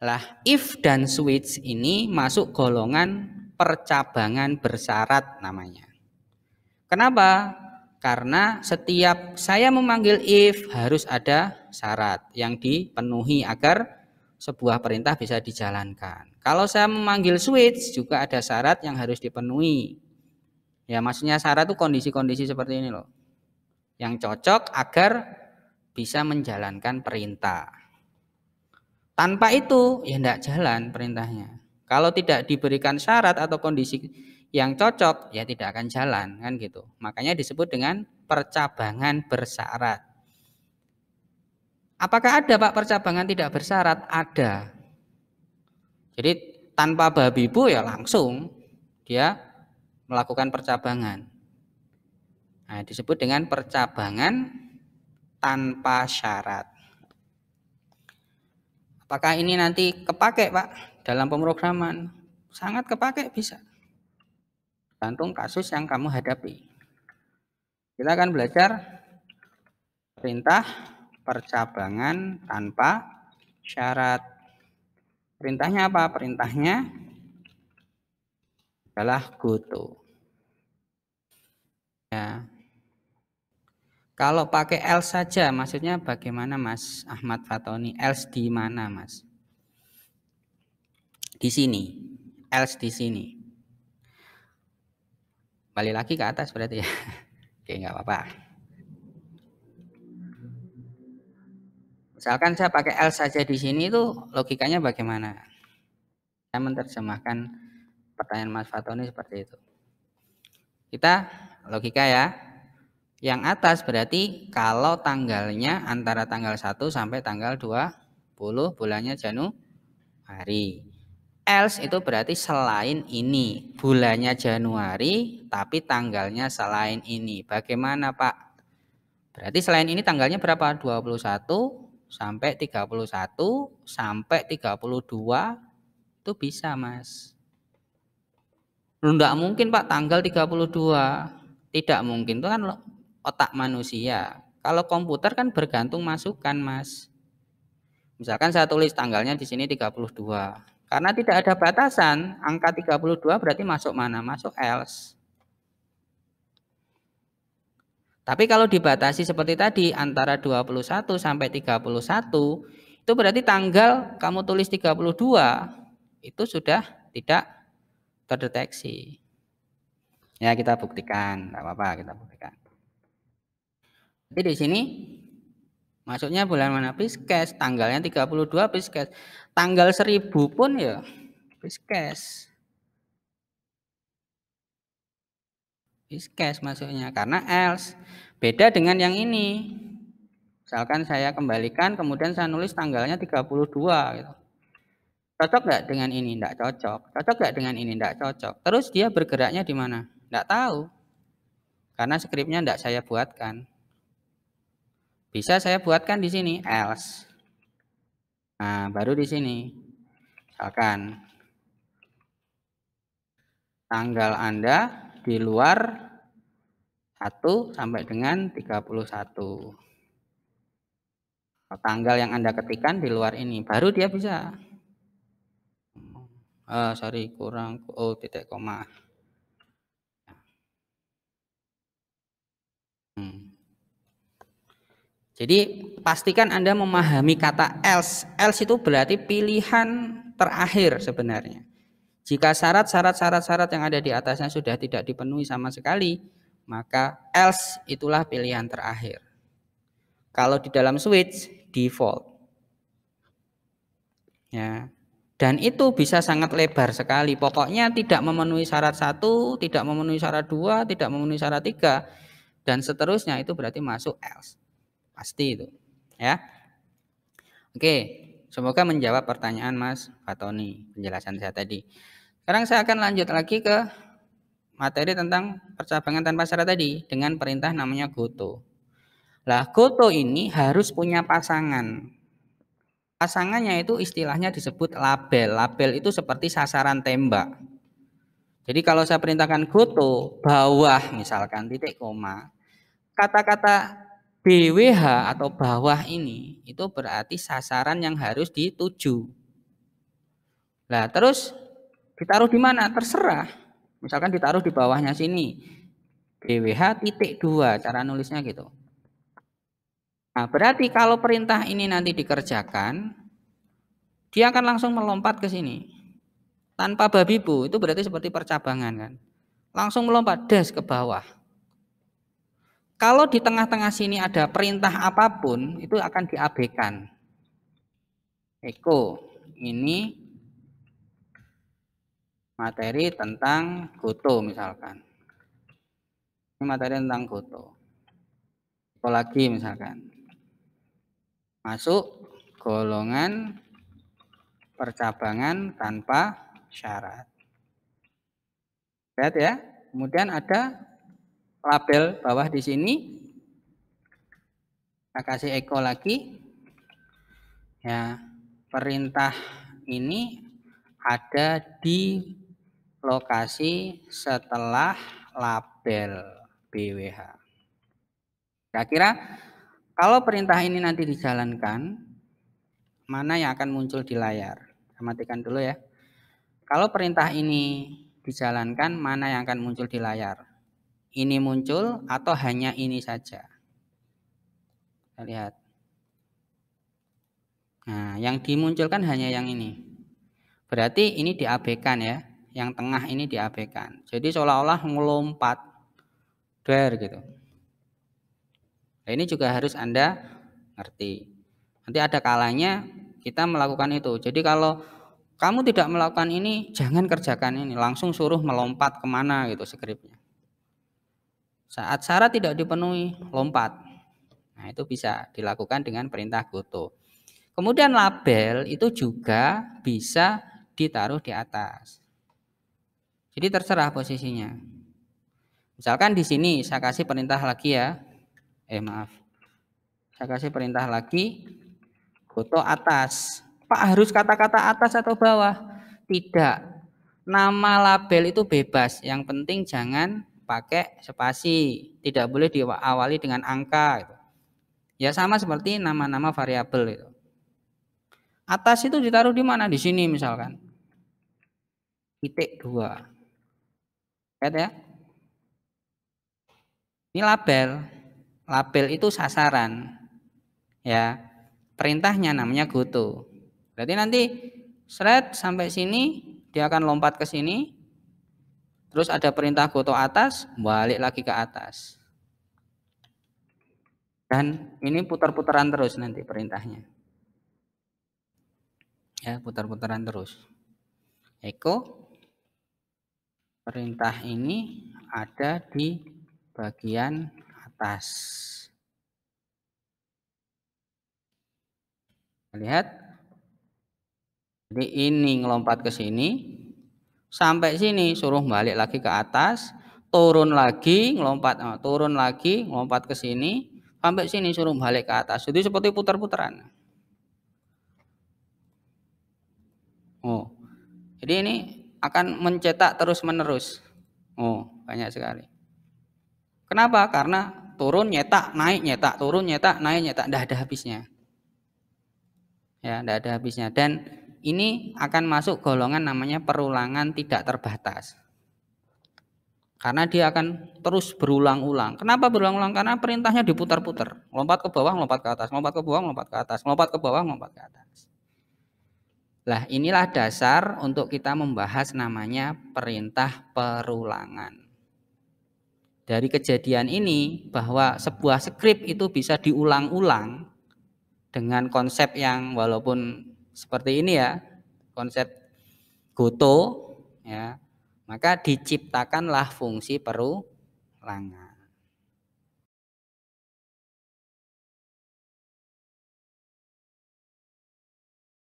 Lah, if dan switch ini masuk golongan percabangan bersyarat namanya. Kenapa? Karena setiap saya memanggil if harus ada syarat yang dipenuhi agar sebuah perintah bisa dijalankan. Kalau saya memanggil switch juga ada syarat yang harus dipenuhi. Ya, maksudnya syarat itu kondisi-kondisi seperti ini loh. Yang cocok agar bisa menjalankan perintah. Tanpa itu ya tidak jalan perintahnya. Kalau tidak diberikan syarat atau kondisi yang cocok ya tidak akan jalan kan gitu. Makanya disebut dengan percabangan bersyarat. Apakah ada Pak percabangan tidak bersyarat? Ada. Jadi tanpa babi bu ya langsung dia melakukan percabangan. Nah, disebut dengan percabangan tanpa syarat. Apakah ini nanti kepake Pak dalam pemrograman? Sangat kepake bisa. Tergantung kasus yang kamu hadapi. Kita akan belajar perintah percabangan tanpa syarat. Perintahnya apa? Perintahnya adalah goto. Ya. Kalau pakai else saja, maksudnya bagaimana Mas Ahmad Fatoni? Else di mana Mas? Di sini. Else di sini. Balik lagi ke atas berarti ya. Oke, nggak apa-apa. Misalkan saya pakai else saja di sini itu logikanya bagaimana? Saya menerjemahkan pertanyaan Mas Fatoni seperti itu. Kita logika ya. Yang atas berarti kalau tanggalnya antara tanggal 1 sampai tanggal 20 bulannya Januari. Else itu berarti selain ini. Bulannya Januari tapi tanggalnya selain ini. Bagaimana Pak? Berarti selain ini tanggalnya berapa? 21 sampai 31 sampai 32 itu bisa Mas. Enggak mungkin Pak tanggal 32. Tidak mungkin, itu kan otak manusia. Kalau komputer kan bergantung masukan Mas. Misalkan saya tulis tanggalnya di sini 32. Karena tidak ada batasan, angka 32 berarti masuk mana? Masuk else. Tapi kalau dibatasi seperti tadi antara 21 sampai 31, itu berarti tanggal kamu tulis 32 itu sudah tidak terdeteksi. Ya kita buktikan, enggak apa-apa kita buktikan. Jadi di sini masuknya bulan mana? Pisces, tanggalnya 32 Pisces. Tanggal 1000 pun ya Pisces. Pisces masuknya karena else. Beda dengan yang ini. Misalkan saya kembalikan kemudian saya nulis tanggalnya 32 gitu. Cocok nggak dengan ini? Nggak cocok. Cocok nggak dengan ini? Nggak cocok. Terus dia bergeraknya di mana? Nggak tahu. Karena skripnya nggak saya buatkan. Bisa saya buatkan di sini else. Nah, baru di sini. Misalkan tanggal Anda di luar 1 sampai dengan 31. Tanggal yang Anda ketikkan di luar ini, baru dia bisa. Sorry, kurang titik koma. Jadi pastikan Anda memahami kata else. Else itu berarti pilihan terakhir sebenarnya. Jika syarat yang ada di atasnya sudah tidak dipenuhi sama sekali, maka else itulah pilihan terakhir. Kalau di dalam switch default. Ya. Dan itu bisa sangat lebar sekali. Pokoknya tidak memenuhi syarat 1, tidak memenuhi syarat 2, tidak memenuhi syarat 3 dan seterusnya itu berarti masuk else. Pasti itu, ya. Oke, semoga menjawab pertanyaan Mas Fatoni, penjelasan saya tadi. Sekarang saya akan lanjut lagi ke materi tentang percabangan tanpa syarat tadi dengan perintah namanya goto. Lah, goto ini harus punya pasangan. Pasangannya itu istilahnya disebut label. Label itu seperti sasaran tembak. Jadi kalau saya perintahkan goto bawah misalkan titik koma, kata-kata BWH atau bawah ini itu berarti sasaran yang harus dituju. Nah, terus ditaruh di mana? Terserah. Misalkan ditaruh di bawahnya sini. BWH titik 2, cara nulisnya gitu. Nah, berarti kalau perintah ini nanti dikerjakan, dia akan langsung melompat ke sini. Tanpa babi bu, itu berarti seperti percabangan kan. Langsung melompat das ke bawah. Kalau di tengah-tengah sini ada perintah apapun, itu akan diabaikan. Eko, ini materi tentang Goto misalkan. Ini materi tentang Goto. Eko lagi misalkan. Masuk golongan percabangan tanpa syarat. Lihat ya. Kemudian ada label bawah di sini. Kita kasih eko lagi. Ya, perintah ini ada di lokasi setelah label BWH. Kira-kira kalau perintah ini nanti dijalankan, mana yang akan muncul di layar? Saya matikan dulu ya. Kalau perintah ini dijalankan, mana yang akan muncul di layar? Ini muncul atau hanya ini saja? Kita lihat. Nah, yang dimunculkan hanya yang ini. Berarti ini diabaikan ya. Yang tengah ini diabaikan. Jadi seolah-olah melompat der gitu. Nah, ini juga harus Anda ngerti. Nanti ada kalanya kita melakukan itu. Jadi kalau kamu tidak melakukan ini, jangan kerjakan ini. Langsung suruh melompat kemana gitu skripnya. Saat syarat tidak dipenuhi, lompat. Nah, itu bisa dilakukan dengan perintah goto. Kemudian label itu juga bisa ditaruh di atas. Jadi terserah posisinya. Misalkan di sini saya kasih perintah lagi ya. Maaf. Saya kasih perintah lagi goto atas. Pak, harus kata-kata atas atau bawah? Tidak. Nama label itu bebas. Yang penting jangan pakai spasi. Tidak boleh diawali dengan angka. Ya sama seperti nama-nama variabel itu. Atas itu ditaruh di mana? Di sini misalkan. Titik 2. Lihat ya. Ini label. Label itu sasaran. Ya. Perintahnya namanya goto. Berarti nanti thread sampai sini dia akan lompat ke sini. Terus ada perintah goto atas, balik lagi ke atas. Dan ini putar-putaran terus nanti perintahnya. Ya, putar-putaran terus. Eko perintah ini ada di bagian atas. Lihat. Jadi ini ngelompat ke sini. Sampai sini suruh balik lagi ke atas. Turun lagi, ngelompat, turun lagi, ngelompat ke sini. Sampai sini suruh balik ke atas. Jadi seperti putar-putaran. Oh. Jadi ini akan mencetak terus-menerus. Oh, banyak sekali. Kenapa? Karena turun nyetak, naik nyetak, turun nyetak, naik nyetak, tidak ada habisnya. Ya, tidak ada habisnya. Dan ini akan masuk golongan namanya perulangan tidak terbatas. Karena dia akan terus berulang-ulang. Kenapa berulang-ulang? Karena perintahnya diputar-putar. Lompat ke bawah, lompat ke atas, lompat ke bawah, lompat ke atas, lompat ke bawah, lompat ke atas. Lah, inilah dasar untuk kita membahas namanya perintah perulangan. Dari kejadian ini bahwa sebuah skrip itu bisa diulang-ulang dengan konsep yang walaupun seperti ini ya, konsep goto ya, maka diciptakanlah fungsi perulangan.